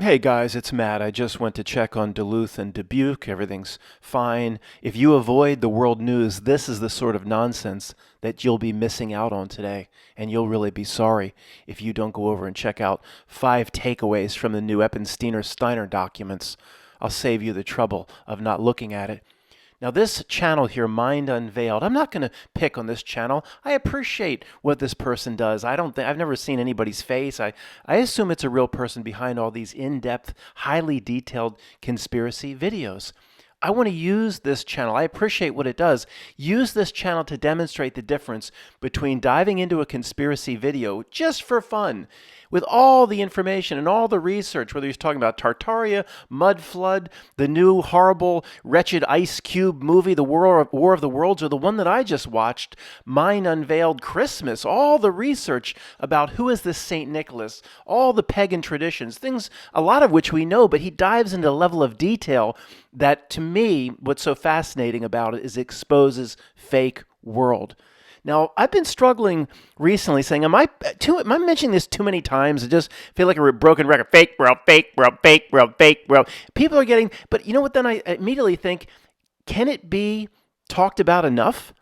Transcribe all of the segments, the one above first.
Hey guys, it's Matt. I just went to check on Duluth and Dubuque. Everything's fine. If you avoid the world news, this is the sort of nonsense that you'll be missing out on today. And you'll really be sorry if you don't go over and check out 5 takeaways from the new Eppensteiner-Steiner documents. I'll save you the trouble of not looking at it. Now, this channel here, Mind Unveiled, I'm not going to pick on this channel. I appreciate what this person does. I've never seen anybody's face. I assume it's a real person behind all these in-depth, highly detailed conspiracy videos. I want to use this channel. I appreciate what it does. Use this channel to demonstrate the difference between diving into a conspiracy video just for fun with all the information and all the research, whether he's talking about Tartaria, mud flood, the new horrible, wretched Ice Cube movie, the War of the Worlds, or the one that I just watched, Mind Unveiled Christmas, all the research about who is this St. Nicholas, all the pagan traditions, things, a lot of which we know, but he dives into a level of detail that, to me, what's so fascinating about it is it exposes fake world. Now, I've been struggling recently saying, am I mentioning this too many times? I just feel like a broken record. Fake world, fake world, fake world, fake world. People are getting, but you know what, then I immediately think, can it be talked about enough?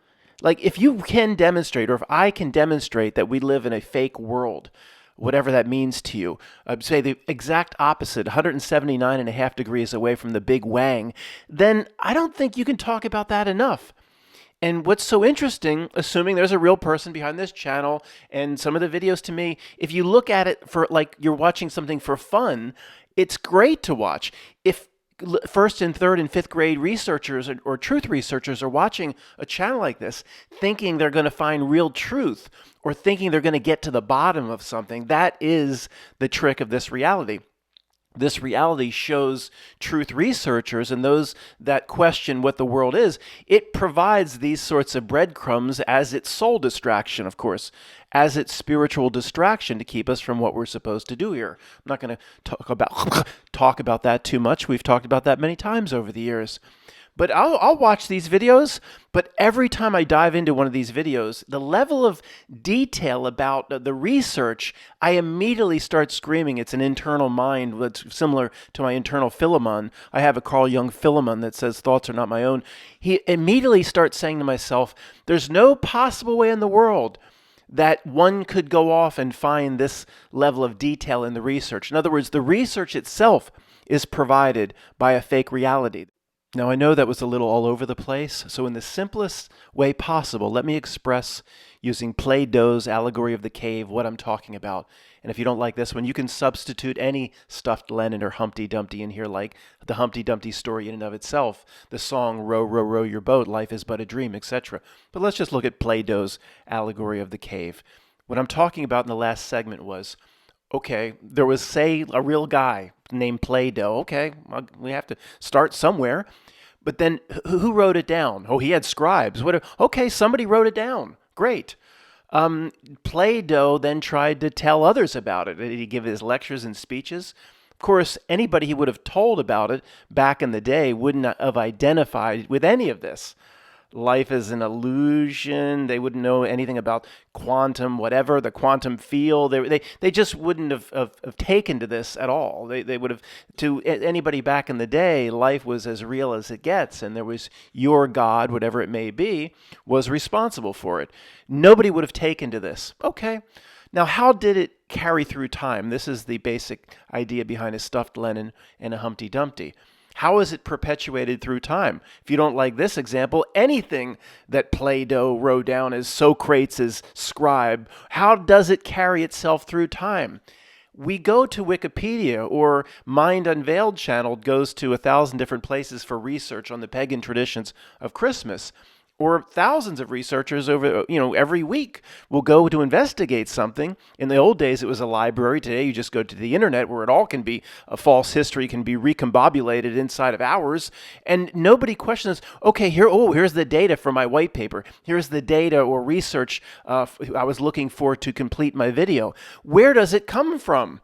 Like, if you can demonstrate, or if I can demonstrate that we live in a fake world, whatever that means to you, say the exact opposite, 179.5 degrees away from the Big Wang, then I don't think you can talk about that enough. And what's so interesting, assuming there's a real person behind this channel and some of the videos, to me, if you look at it for like you're watching something for fun, it's great to watch. If first and third and fifth grade researchers or truth researchers are watching a channel like this, thinking they're going to find real truth or thinking they're going to get to the bottom of something, that is the trick of this reality. This reality shows truth researchers and those that question what the world is. It provides these sorts of breadcrumbs as its soul distraction, of course, as its spiritual distraction to keep us from what we're supposed to do here. I'm not going to talk about that too much. We've talked about that many times over the years. But I'll watch these videos, but every time I dive into one of these videos, the level of detail about the research, I immediately start screaming. It's an internal mind that's similar to my internal Philemon. I have a Carl Jung Philemon that says thoughts are not my own. He immediately starts saying to myself, there's no possible way in the world that one could go off and find this level of detail in the research. In other words, the research itself is provided by a fake reality. Now, I know that was a little all over the place, so in the simplest way possible, let me express using Plato's allegory of the cave what I'm talking about. And if you don't like this one, you can substitute any stuffed Lenin or Humpty Dumpty in here, like the Humpty Dumpty story in and of itself, the song Row, Row, Row Your Boat, Life is But a Dream, etc. But let's just look at Plato's allegory of the cave. What I'm talking about in the last segment was, okay, there was, say, a real guy named Plato. Okay, well, we have to start somewhere. But then who wrote it down? Oh, he had scribes. Okay, somebody wrote it down. Great. Plato then tried to tell others about it. Did he give his lectures and speeches? Of course, anybody he would have told about it back in the day wouldn't have identified with any of this. Life is an illusion. They wouldn't know anything about quantum, whatever, the quantum field. They just wouldn't have taken to this at all. They would have, to anybody back in the day, life was as real as it gets, and there was your God, whatever it may be, was responsible for it. Nobody would have taken to this. Okay. Now, how did it carry through time? This is the basic idea behind a stuffed Lenin and a Humpty Dumpty. How is it perpetuated through time? If you don't like this example, anything that Plato wrote down as Socrates' scribe, how does it carry itself through time? We go to Wikipedia, or Mind Unveiled channel goes to 1,000 different places for research on the pagan traditions of Christmas. Or thousands of researchers over, every week will go to investigate something. In the old days, it was a library. Today, you just go to the internet where it all can be, a false history can be recombobulated inside of hours. And nobody questions, okay, here's the data for my white paper. Here's the data or research I was looking for to complete my video. Where does it come from?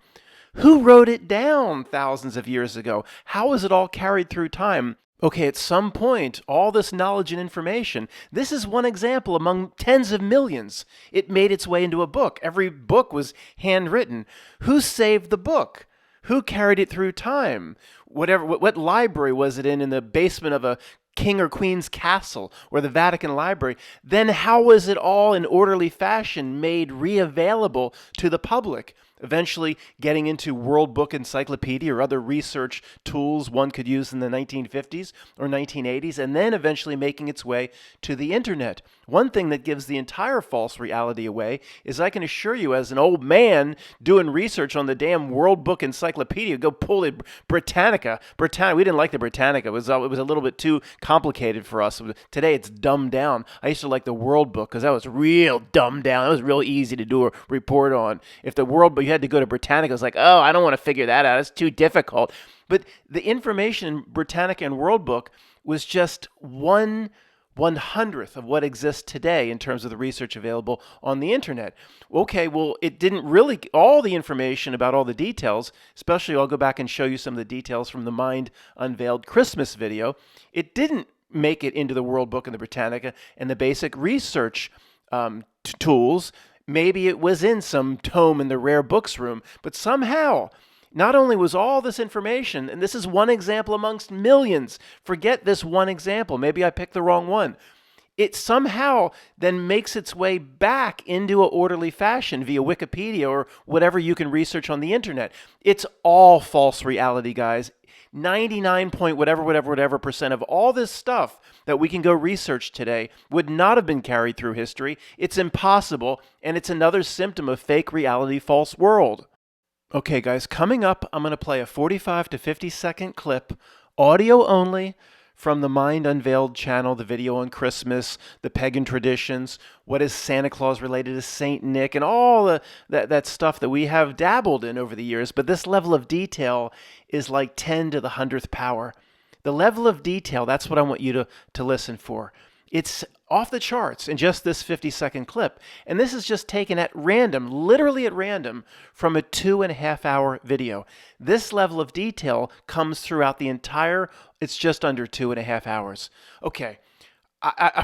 Who wrote it down thousands of years ago? How is it all carried through time? Okay, at some point, all this knowledge and information, this is one example among tens of millions. It made its way into a book. Every book was handwritten. Who saved the book? Who carried it through time? What library was it in the basement of a king or queen's castle or the Vatican Library? Then how was it all in orderly fashion made reavailable to the public? Eventually getting into World Book Encyclopedia or other research tools one could use in the 1950s or 1980s, and then eventually making its way to the internet. One thing that gives the entire false reality away is, I can assure you, as an old man doing research on the damn World Book Encyclopedia, go pull the Britannica. We didn't like the Britannica. It was a little bit too complicated for us. Today it's dumbed down. I used to like the World Book because that was real dumbed down. It was real easy to do a report on. If the World Book, you had to go to Britannica, it was like, oh, I don't want to figure that out. It's too difficult. But the information in Britannica and World Book was just 1/100th of what exists today in terms of the research available on the internet. Okay, well, it didn't really, all the information about all the details, especially I'll go back and show you some of the details from the Mind Unveiled Christmas video. It didn't make it into the World Book and the Britannica and the basic research tools. Maybe it was in some tome in the rare books room, but somehow, not only was all this information, and this is one example amongst millions, forget this one example, maybe I picked the wrong one, it somehow then makes its way back into an orderly fashion via Wikipedia or whatever you can research on the internet. It's all false reality, guys. 99 point whatever percent of all this stuff that we can go research today would not have been carried through history. It's impossible, and it's another symptom of fake reality, false world. Okay, guys, coming up, I'm going to play a 45 to 50 second clip, audio only, from the Mind Unveiled channel, the video on Christmas, the pagan traditions, what is Santa Claus related to Saint Nick, and all that stuff that we have dabbled in over the years. But this level of detail is like 10 to the 100th power. The level of detail, that's what I want you to listen for. It's off the charts in just this 50-second clip. And this is just taken at random, literally at random, from a 2.5-hour video. This level of detail comes throughout the entire, it's just under 2.5 hours. Okay.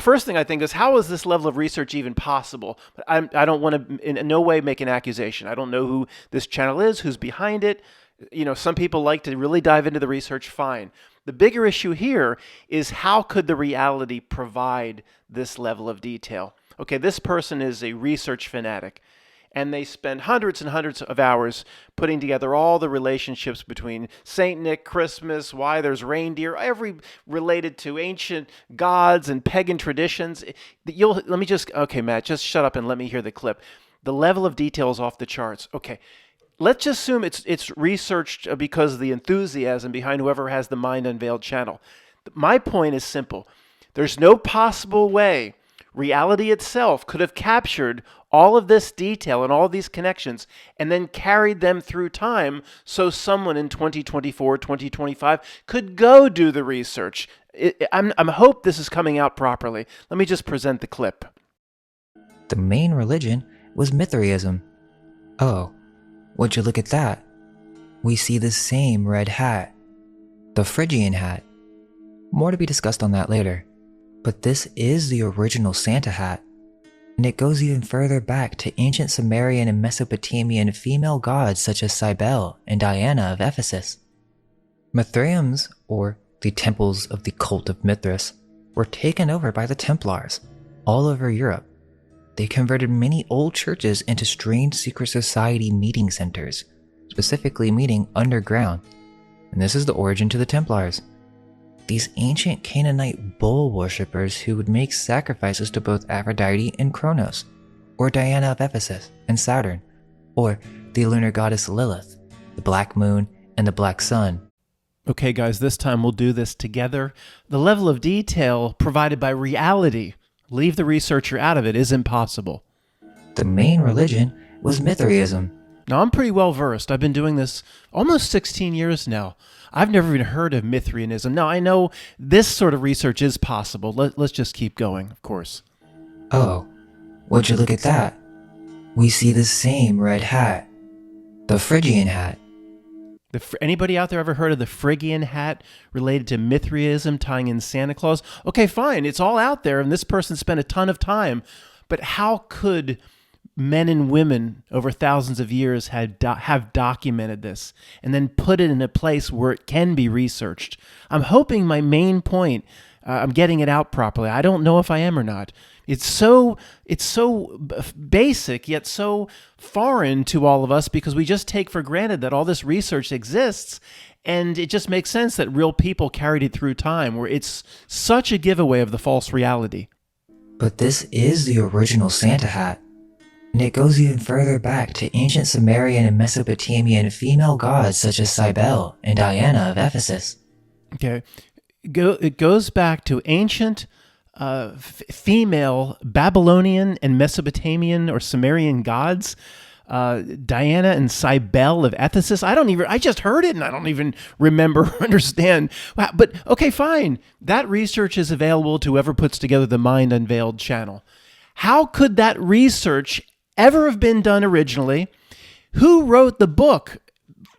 First thing I think is, how is this level of research even possible? I don't want to in no way make an accusation. I don't know who this channel is, who's behind it. You know, some people like to really dive into the research, fine. The bigger issue here is, how could the reality provide this level of detail? Okay, this person is a research fanatic, and they spend hundreds and hundreds of hours putting together all the relationships between Saint Nick, Christmas, why there's reindeer, every related to ancient gods and pagan traditions. Okay, Matt, just shut up and let me hear the clip. The level of detail is off the charts. Okay. Let's just assume it's researched because of the enthusiasm behind whoever has the Mind Unveiled channel. My point is simple. There's no possible way reality itself could have captured all of this detail and all of these connections and then carried them through time so someone in 2024, 2025 could go do the research. I hope this is coming out properly. Let me just present the clip. The main religion was Mithraism. Oh. Would you look at that? We see the same red hat, the Phrygian hat. More to be discussed on that later, but this is the original Santa hat, and it goes even further back to ancient Sumerian and Mesopotamian female gods such as Cybele and Diana of Ephesus. Mithraeums, or the temples of the cult of Mithras, were taken over by the Templars all over Europe. They converted many old churches into strange secret society meeting centers, specifically meeting underground, and this is the origin to the Templars. These ancient Canaanite bull worshippers who would make sacrifices to both Aphrodite and Kronos, or Diana of Ephesus and Saturn, or the lunar goddess Lilith, the black moon, and the black sun. Okay, guys, this time we'll do this together. The level of detail provided by reality, leave the researcher out of it, is impossible. The main religion was Mithraism. Now, I'm pretty well versed. I've been doing this almost 16 years now. I've never even heard of Mithraism. Now, I know this sort of research is possible. Let's just keep going, of course. Oh, would you look at that? We see the same red hat, the Phrygian hat. Anybody out there ever heard of the Phrygian hat related to Mithraism tying in Santa Claus? Okay, fine. It's all out there, and this person spent a ton of time. But how could men and women over thousands of years have documented this and then put it in a place where it can be researched. I'm hoping my main point, I'm getting it out properly. I don't know if I am or not. It's so basic yet so foreign to all of us because we just take for granted that all this research exists, and it just makes sense that real people carried it through time, where it's such a giveaway of the false reality. But this is the original Santa hat, and it goes even further back to ancient Sumerian and Mesopotamian female gods such as Cybele and Diana of Ephesus. Okay, it goes back to ancient female Babylonian and Mesopotamian or Sumerian gods, Diana and Cybele of Ephesus. I just heard it and I don't even remember or understand. But okay, fine. That research is available to whoever puts together the Mind Unveiled channel. How could that research ever have been done originally? Who wrote the book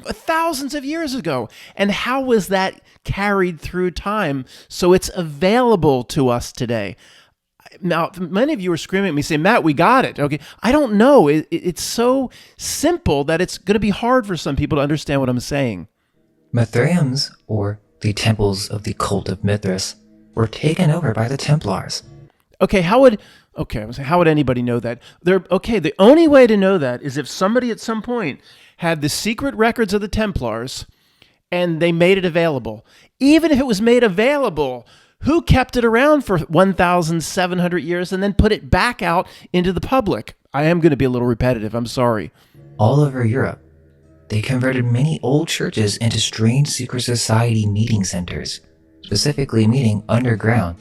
thousands of years ago? And how was that carried through time so it's available to us today? Now, many of you are screaming at me saying, Matt, we got it. Okay, I don't know. It's so simple that it's going to be hard for some people to understand what I'm saying. Mithraeums, or the temples of the cult of Mithras, were taken over by the Templars. Okay, how would anybody know that? The only way to know that is if somebody at some point had the secret records of the Templars and they made it available. Even if it was made available, who kept it around for 1,700 years and then put it back out into the public? I am going to be a little repetitive. I'm sorry. All over Europe, they converted many old churches into strange secret society meeting centers, specifically meeting underground.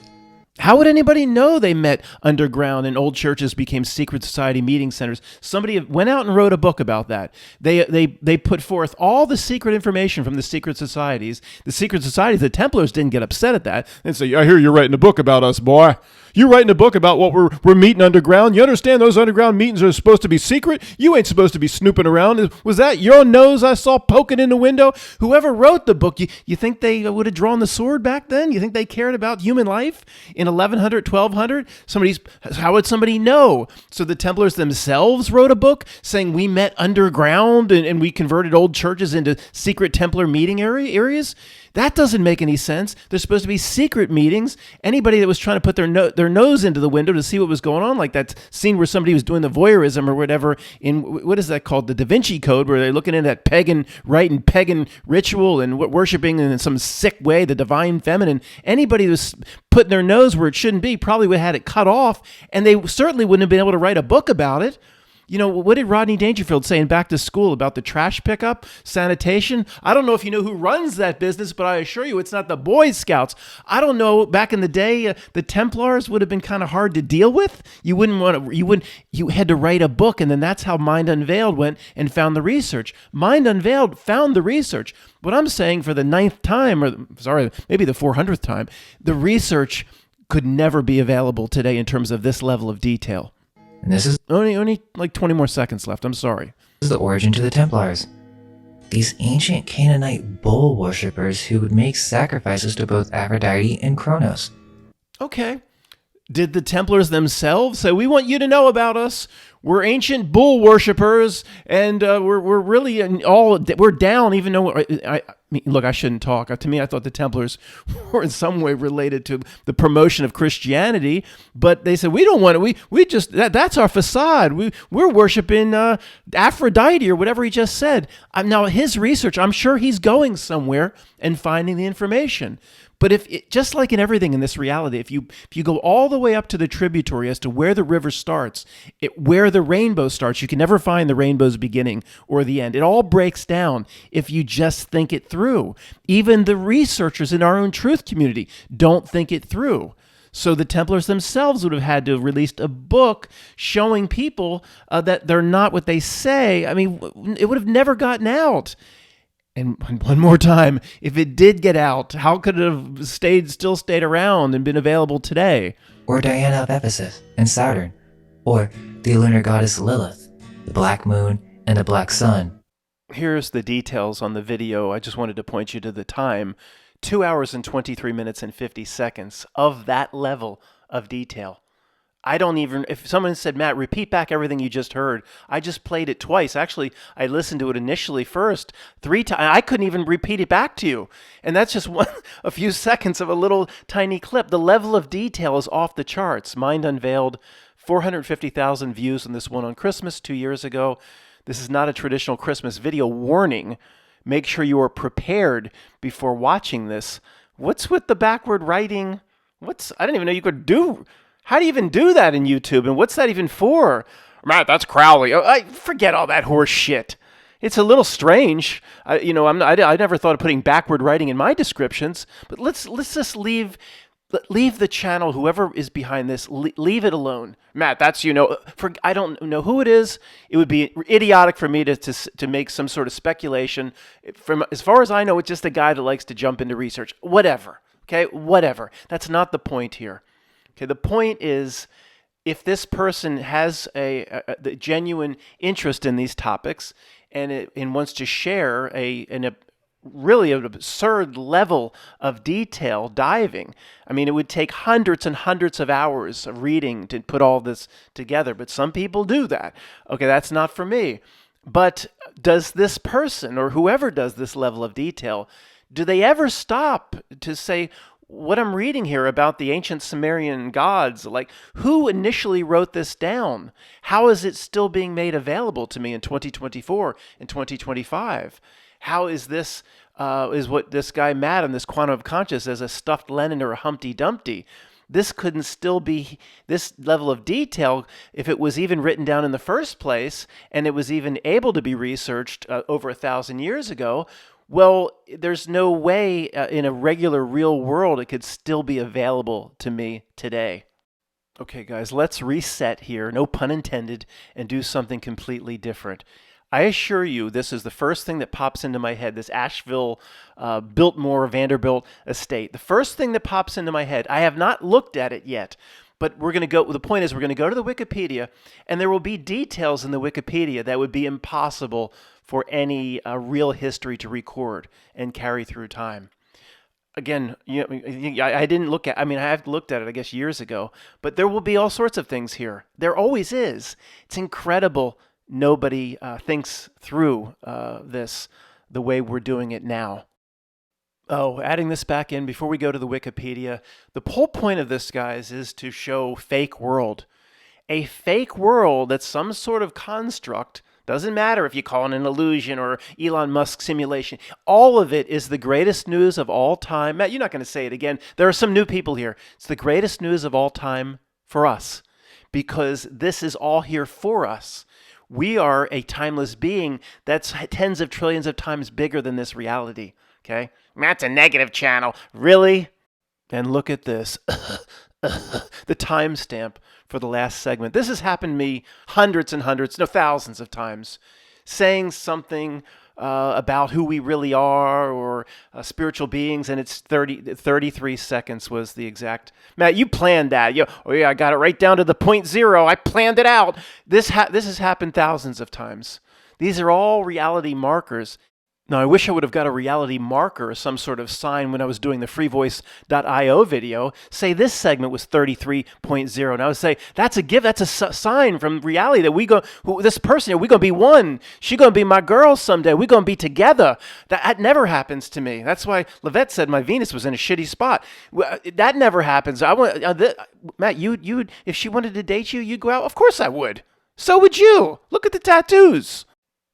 How would anybody know they met underground and old churches became secret society meeting centers? Somebody went out and wrote a book about that. They put forth all the secret information from the secret societies. The secret societies, the Templars didn't get upset at that and say, I hear you're writing a book about us, boy. You're writing a book about what we're meeting underground. You understand those underground meetings are supposed to be secret? You ain't supposed to be snooping around. Was that your nose I saw poking in the window? Whoever wrote the book, you think they would have drawn the sword back then? You think they cared about human life in 1100, 1200? How would somebody know? So the Templars themselves wrote a book saying we met underground and we converted old churches into secret Templar meeting areas? That doesn't make any sense. There's supposed to be secret meetings. Anybody that was trying to put their nose into the window to see what was going on, like that scene where somebody was doing the voyeurism or whatever in, what is that called? The Da Vinci Code, where they're looking into that pagan rite and pagan ritual and worshiping in some sick way the divine feminine. Anybody that was putting their nose where it shouldn't be probably would have had it cut off, and they certainly wouldn't have been able to write a book about it. You know, what did Rodney Dangerfield say in Back to School about the trash pickup, sanitation? I don't know if you know who runs that business, but I assure you it's not the Boy Scouts. I don't know. Back in the day, the Templars would have been kind of hard to deal with. You had to write a book, and then that's how Mind Unveiled went and found the research. Mind Unveiled found the research. What I'm saying for the 9th time, maybe the 400th time, the research could never be available today in terms of this level of detail. And this is only like 20 more seconds left. I'm sorry. This is the origin to the Templars. These ancient Canaanite bull worshippers who would make sacrifices to both Aphrodite and Kronos. Okay. Did the Templars themselves say, we want you to know about us? We're ancient bull worshippers, and we're really we're down, even though I mean, look, I shouldn't talk. To me, I thought the Templars were in some way related to the promotion of Christianity, but they said, we don't want it. We just, that's our facade. We're worshiping Aphrodite or whatever he just said. Now, his research, I'm sure he's going somewhere and finding the information. But just like in everything in this reality, if you go all the way up to the tributary as to where the river starts, where the rainbow starts, you can never find the rainbow's beginning or the end. It all breaks down if you just think it through. Even the researchers in our own truth community don't think it through. So the Templars themselves would have had to have released a book showing people that they're not what they say. I mean, it would have never gotten out. And one more time, if it did get out, how could it have still stayed around and been available today? Or Diana of Ephesus and Saturn. Or the lunar goddess Lilith, the black moon, and the black sun. Here's the details on the video. I just wanted to point you to the time. 2 hours and 23 minutes and 50 seconds of that level of detail. I don't even, if someone said, Matt, repeat back everything you just heard, I just played it twice. Actually, I listened to it initially first, 3 times. I couldn't even repeat it back to you. And that's just a few seconds of a little tiny clip. The level of detail is off the charts. Mind Unveiled, 450,000 views on this one on Christmas 2 years ago. This is not a traditional Christmas video. Warning, make sure you are prepared before watching this. What's with the backward writing? I didn't even know you could do. How do you even do that in YouTube? And what's that even for? Matt, that's Crowley. I forget all that horse shit. It's a little strange. I never thought of putting backward writing in my descriptions. But let's just leave the channel. Whoever is behind this, leave it alone. Matt, that's I don't know who it is. It would be idiotic for me to make some sort of speculation. From as far as I know, it's just a guy that likes to jump into research. Whatever. Okay, whatever. That's not the point here. Okay, the point is, if this person has the genuine interest in these topics and wants to share a really an absurd level of detail diving, I mean, it would take hundreds and hundreds of hours of reading to put all this together, but some people do that. Okay, that's not for me. But does this person, or whoever does this level of detail, do they ever stop to say, what I'm reading here about the ancient Sumerian gods, like, who initially wrote this down? How is it still being made available to me in 2024 and 2025? How is this, is what this guy Matt on this Quantum of Conscious as a stuffed Lenin or a Humpty Dumpty? This couldn't still be this level of detail if it was even written down in the first place, and it was even able to be researched over 1,000 years ago. Well, there's no way in a regular real world it could still be available to me today. Okay, guys, let's reset here, no pun intended, and do something completely different. I assure you, this is the first thing that pops into my head, this Asheville, Biltmore, Vanderbilt estate. The first thing that pops into my head, I have not looked at it yet, but the point is we're going to go to the Wikipedia, and there will be details in the Wikipedia that would be impossible for any real history to record and carry through time. Again, I didn't look at, I have looked at it, I guess, years ago, but there will be all sorts of things here. There always is. It's incredible nobody thinks through this the way we're doing it now. Oh, adding this back in before we go to the Wikipedia, the whole point of this, guys, is to show fake world. A fake world that's some sort of construct. Doesn't matter if you call it an illusion or Elon Musk simulation. All of it is the greatest news of all time. Matt, you're not going to say it again. There are some new people here. It's the greatest news of all time for us because this is all here for us. We are a timeless being that's tens of trillions of times bigger than this reality. Okay? Matt's a negative channel. Really? And look at this. The timestamp for the last segment. This has happened to me hundreds and hundreds, no, thousands of times. Saying something about who we really are or spiritual beings, and it's 33 seconds was the exact. Matt, you planned that. I got it right down to the 0.0. I planned it out. This has happened thousands of times. These are all reality markers. Now, I wish I would have got a reality marker or some sort of sign when I was doing the freevoice.io video. Say this segment was 33.0. And I would say, that's a sign from reality that this person, we're going to be one. She's going to be my girl someday. We're going to be together. That never happens to me. That's why Levette said my Venus was in a shitty spot. That never happens. Matt, you if she wanted to date you, you'd go out? Of course I would. So would you. Look at the tattoos.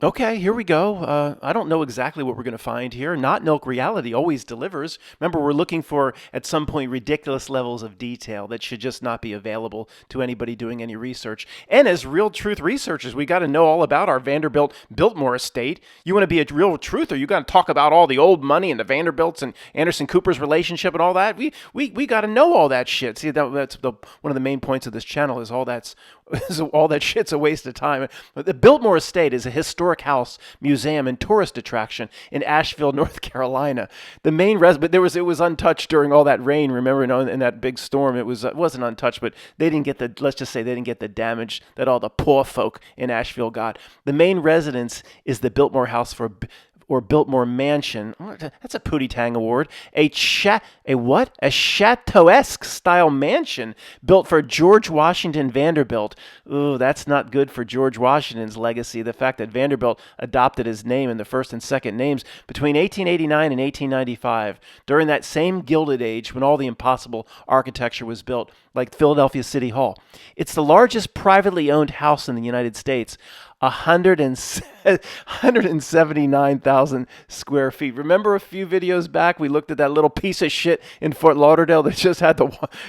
Okay, here we go. I don't know exactly what we're going to find here. Not Milk Reality always delivers. Remember, we're looking for, at some point, ridiculous levels of detail that should just not be available to anybody doing any research. And as real truth researchers, we got to know all about our Vanderbilt Biltmore estate. You want to be a real truther, you got to talk about all the old money and the Vanderbilts and Anderson Cooper's relationship and all that. We got to know all that shit. See, that's one of the main points of this channel is all that shit's a waste of time. The Biltmore estate is a historic house, museum, and tourist attraction in Asheville, North Carolina. The main but it was untouched during all that rain. Remember, in that big storm, it wasn't untouched, but they didn't get let's just say they didn't get the damage that all the poor folk in Asheville got. The main residence is the Biltmore House for or Biltmore Mansion. That's a Pootie Tang award. A what? A chateauesque style mansion built for George Washington Vanderbilt. Ooh, that's not good for George Washington's legacy. The fact that Vanderbilt adopted his name in the first and second names between 1889 and 1895, during that same Gilded Age when all the impossible architecture was built, like Philadelphia City Hall. It's the largest privately owned house in the United States. 179,000 square feet. Remember a few videos back, we looked at that little piece of shit in Fort Lauderdale that just had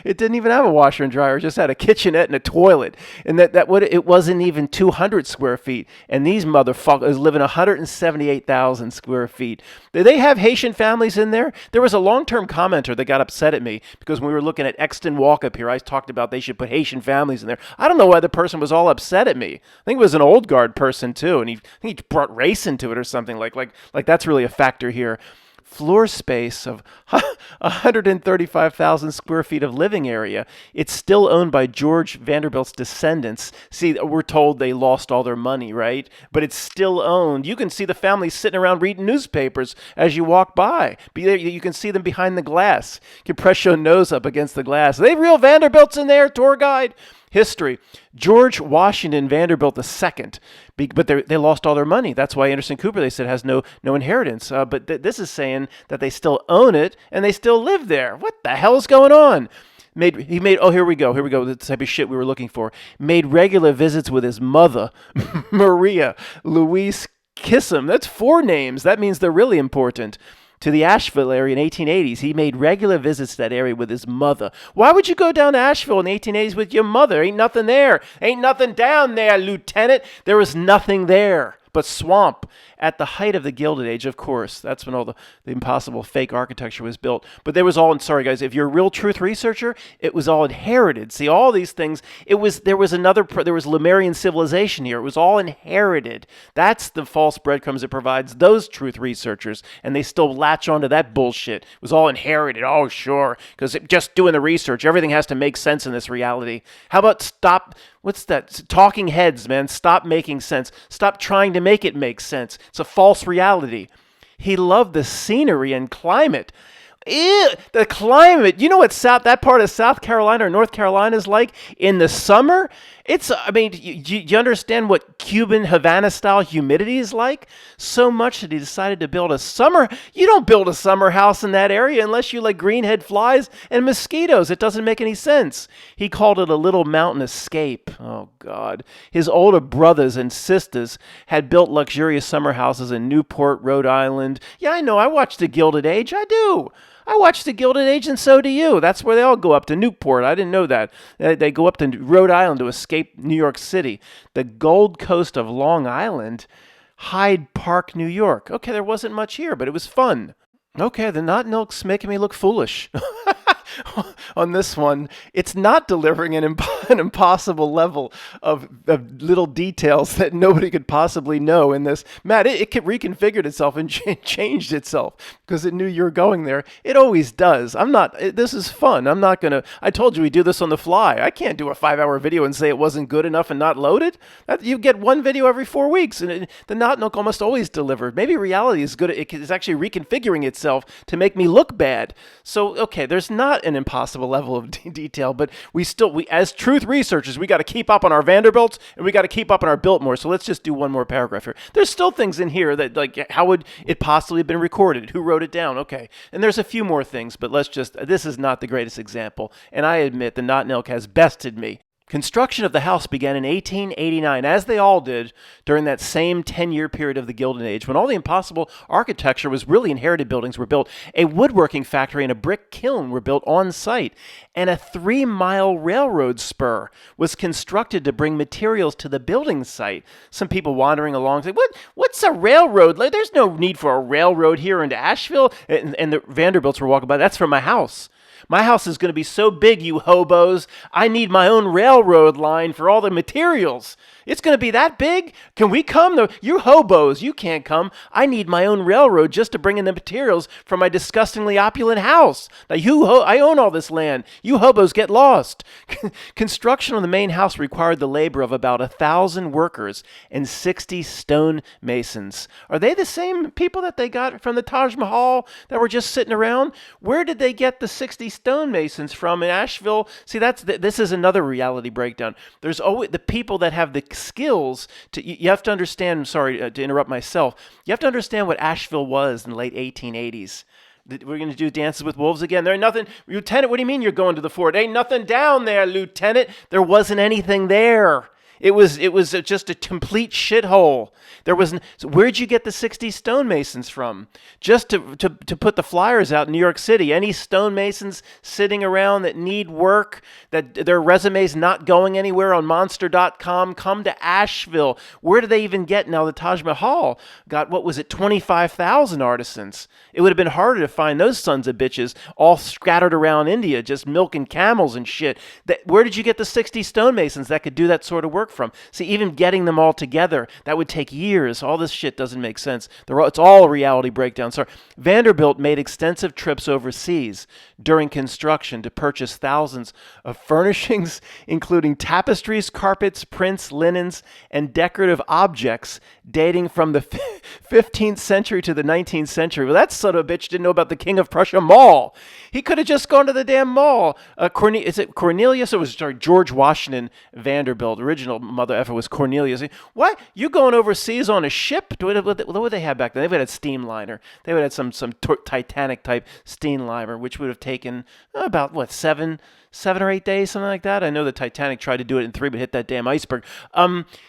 it didn't even have a washer and dryer. It just had a kitchenette and a toilet. And it wasn't even 200 square feet. And these motherfuckers live in 178,000 square feet. Did they have Haitian families in there? There was a long-term commenter that got upset at me because when we were looking at Exton Walk up here, I talked about they should put Haitian families in there. I don't know why the person was all upset at me. I think it was an old guard person too, and I think he brought race into it or something. Like that's really a factor here. Floor space of 135,000 square feet of living area. It's still owned by George Vanderbilt's descendants. See, we're told they lost all their money, right? But it's still owned. You can see the family sitting around reading newspapers as you walk by. You can see them behind the glass. You can press your nose up against the glass. Are they real Vanderbilts in there, tour guide? History. George Washington Vanderbilt II, but they lost all their money. That's why Anderson Cooper, they said, has no inheritance. But this is saying that they still own it and they still live there. What the hell is going on? Here we go, the type of shit we were looking for. Made regular visits with his mother, Maria Louise Kissam. That's 4 names. That means they're really important. To the Asheville area in 1880s. He made regular visits to that area with his mother. Why would you go down to Asheville in the 1880s with your mother? Ain't nothing there. Ain't nothing down there, Lieutenant. There was nothing there but swamp. At the height of the Gilded Age, of course. That's when all the impossible fake architecture was built. But there was all, and sorry guys, if you're a real truth researcher, it was all inherited. See, all these things, there was Lemurian civilization here. It was all inherited. That's the false breadcrumbs it provides those truth researchers, and they still latch onto that bullshit. It was all inherited. Oh, sure, because just doing the research, everything has to make sense in this reality. How about stop, what's that? Talking heads, man. Stop making sense. Stop trying to make it make sense. It's a false reality. He loved the scenery and climate. Ew, the climate. You know what that part of South Carolina or North Carolina is like in the summer? You understand what Cuban Havana-style humidity is like? So much that he decided to build a summer. You don't build a summer house in that area unless you like greenhead flies and mosquitoes. It doesn't make any sense. He called it a little mountain escape. Oh, God. His older brothers and sisters had built luxurious summer houses in Newport, Rhode Island. Yeah, I know. I watched The Gilded Age. I do. I watched The Gilded Age, and so do you. That's where they all go up to Newport. I didn't know that. They go up to Rhode Island to escape New York City. The Gold Coast of Long Island, Hyde Park, New York. Okay, there wasn't much here, but it was fun. Okay, the Not Milk's making me look foolish. On this one, it's not delivering an impossible level of little details that nobody could possibly know in this. Matt, it reconfigured itself and changed itself because it knew you were going there. It always does. This is fun. I told you we do this on the fly. I can't do a 5-hour video and say it wasn't good enough and not load it. You get one video every 4 weeks, and the Not Milk almost always delivered. Maybe reality is good. It is actually reconfiguring itself to make me look bad. So, okay, there's not an impossible level of detail, but we as truth researchers, we got to keep up on our Vanderbilts and we got to keep up on our Biltmore. So let's just do one more paragraph here. There's still things in here that, like, how would it possibly have been recorded? Who wrote it down? Okay. And there's a few more things, but this is not the greatest example. And I admit the Not Milk has bested me. Construction of the house began in 1889, as they all did, during that same 10-year period of the Gilded Age, when all the impossible architecture was really inherited buildings were built. A woodworking factory and a brick kiln were built on site, and a 3-mile railroad spur was constructed to bring materials to the building site. Some people wandering along say, what's a railroad? Like, there's no need for a railroad here into Asheville. And the Vanderbilts were walking by. That's from my house. My house is going to be so big, you hobos, I need my own railroad line for all the materials. It's going to be that big? Can we come? No, you hobos, you can't come. I need my own railroad just to bring in the materials for my disgustingly opulent house. Now, I own all this land. You hobos get lost. Construction on the main house required the labor of about 1,000 workers and 60 stone masons. Are they the same people that they got from the Taj Mahal that were just sitting around? Where did they get the 60 stonemasons from in Asheville? See, this is another reality breakdown. There's always the people that have the skills to. You have to understand. I'm sorry to interrupt myself. You have to understand what Asheville was in the late 1880s. We're going to do Dances with Wolves again. There ain't nothing, Lieutenant. What do you mean you're going to the fort? Ain't nothing down there, Lieutenant. There wasn't anything there. It was just a complete shithole. So where'd you get the 60 stonemasons from? Just to put the flyers out in New York City. Any stonemasons sitting around that need work, that their resumes not going anywhere on monster.com, come to Asheville. Where do they even get now? The Taj Mahal got, 25,000 artisans. It would have been harder to find those sons of bitches all scattered around India, just milking camels and shit. Where did you get the 60 stonemasons that could do that sort of work from? See, even getting them all together, that would take years. All this shit doesn't make sense. It's all a reality breakdown. So Vanderbilt made extensive trips overseas during construction to purchase thousands of furnishings, including tapestries, carpets, prints, linens, and decorative objects dating from the 15th century to the 19th century. Well, that son of a bitch didn't know about the King of Prussia Mall. He could have just gone to the damn mall. Is it Cornelius? It was George Washington Vanderbilt. Original mother effer was Cornelius. What? You going overseas on a ship? What would they have back then? They would have had a steam liner. They would have had some Titanic type steam liner, which would have taken about 7 or 8 days, something like that. I know the Titanic tried to do it in 3, but hit that damn iceberg.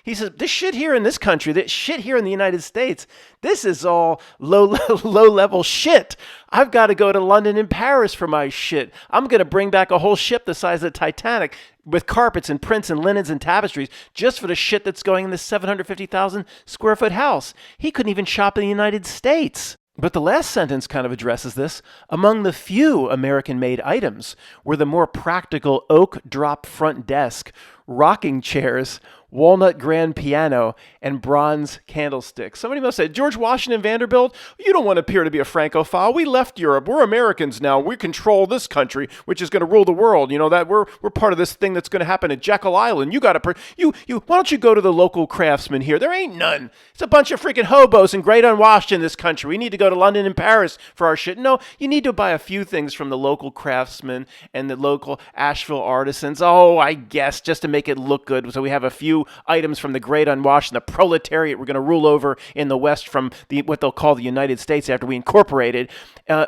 He says, this shit here in this country, this shit here in the United States, this is all low level shit. I've got to go to London and Paris for my shit. I'm going to bring back a whole ship the size of the Titanic with carpets and prints and linens and tapestries just for the shit that's going in this 750,000 square foot house. He couldn't even shop in the United States. But the last sentence kind of addresses this. Among the few American-made items were the more practical oak drop front desk, rocking chairs, walnut grand piano, and bronze candlesticks. Somebody must say, George Washington Vanderbilt, you don't want to appear to be a Francophile. We left Europe. We're Americans now. We control this country, which is going to rule the world. You know that we're part of this thing that's going to happen at Jekyll Island. You got to why don't you go to the local craftsman here? There ain't none. It's a bunch of freaking hobos and great unwashed in this country. We need to go to London and Paris for our shit. No, you need to buy a few things from the local craftsmen and the local Asheville artisans. Oh, I guess just to make it look good. So we have a few items from the great unwashed and the proletariat we're going to rule over in the West from what they'll call the United States after we incorporated.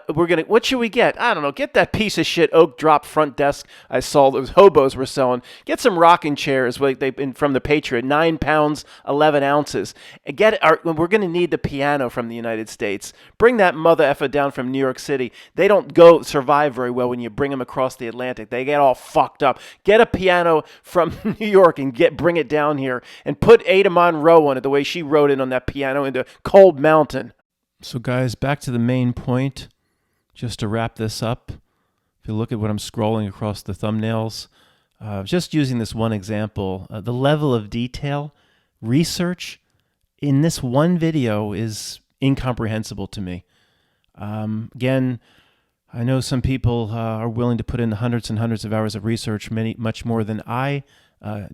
What should we get? I don't know. Get that piece of shit oak drop front desk I saw those hobos were selling. Get some rocking chairs from the Patriot, 9 pounds, 11 ounces. We're going to need the piano from the United States. Bring that mother effer down from New York City. They don't survive very well when you bring them across the Atlantic. They get all fucked up. Get a piano from New York and bring it down here and put Ada Monroe on it the way she wrote it on that piano into Cold Mountain. So guys, back to the main point, just to wrap this up. If you look at what I'm scrolling across the thumbnails, just using this one example, the level of detail, research in this one video is incomprehensible to me. Again, I know some people are willing to put in hundreds and hundreds of hours of research, much more than I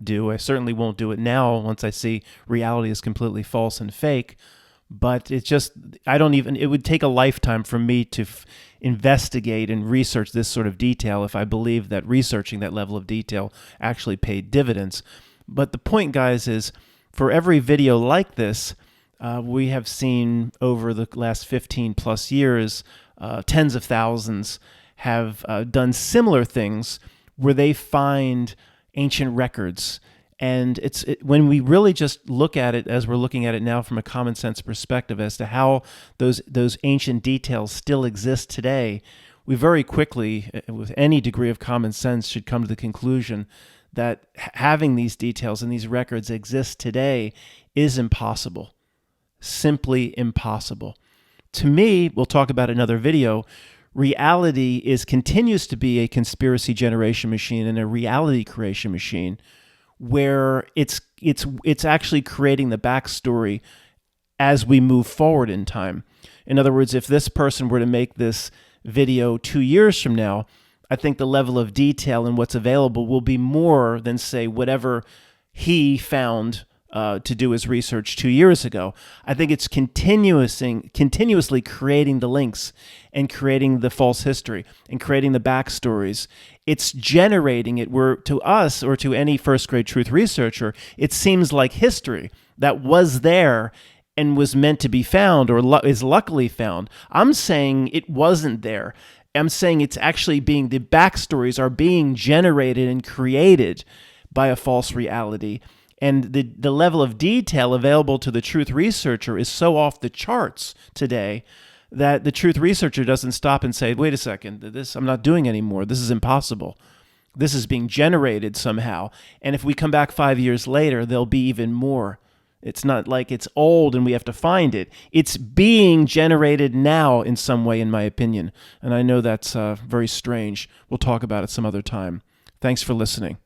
do. I certainly won't do it now once I see reality is completely false and fake. But it would take a lifetime for me to investigate and research this sort of detail if I believe that researching that level of detail actually paid dividends. But the point, guys, is for every video like this, we have seen over the last 15 plus years, tens of thousands have done similar things where they find ancient records. And when we really just look at it as we're looking at it now from a common sense perspective as to how those ancient details still exist today, we very quickly, with any degree of common sense, should come to the conclusion that having these details and these records exist today is impossible. Simply impossible. To me, we'll talk about another video, reality continues to be a conspiracy generation machine and a reality creation machine, where it's actually creating the backstory as we move forward in time. In other words, if this person were to make this video 2 years from now, I think the level of detail and what's available will be more than, say, whatever he found to do his research 2 years ago. I think it's continuously creating the links and creating the false history and creating the backstories. It's generating it where, to us or to any first grade truth researcher, it seems like history that was there and was meant to be found, or is luckily found. I'm saying it wasn't there. I'm saying it's actually the backstories are being generated and created by a false reality. And the level of detail available to the truth researcher is so off the charts today that the truth researcher doesn't stop and say, wait a second, this I'm not doing anymore. This is impossible. This is being generated somehow. And if we come back 5 years later, there'll be even more. It's not like it's old and we have to find it. It's being generated now in some way, in my opinion. And I know that's very strange. We'll talk about it some other time. Thanks for listening.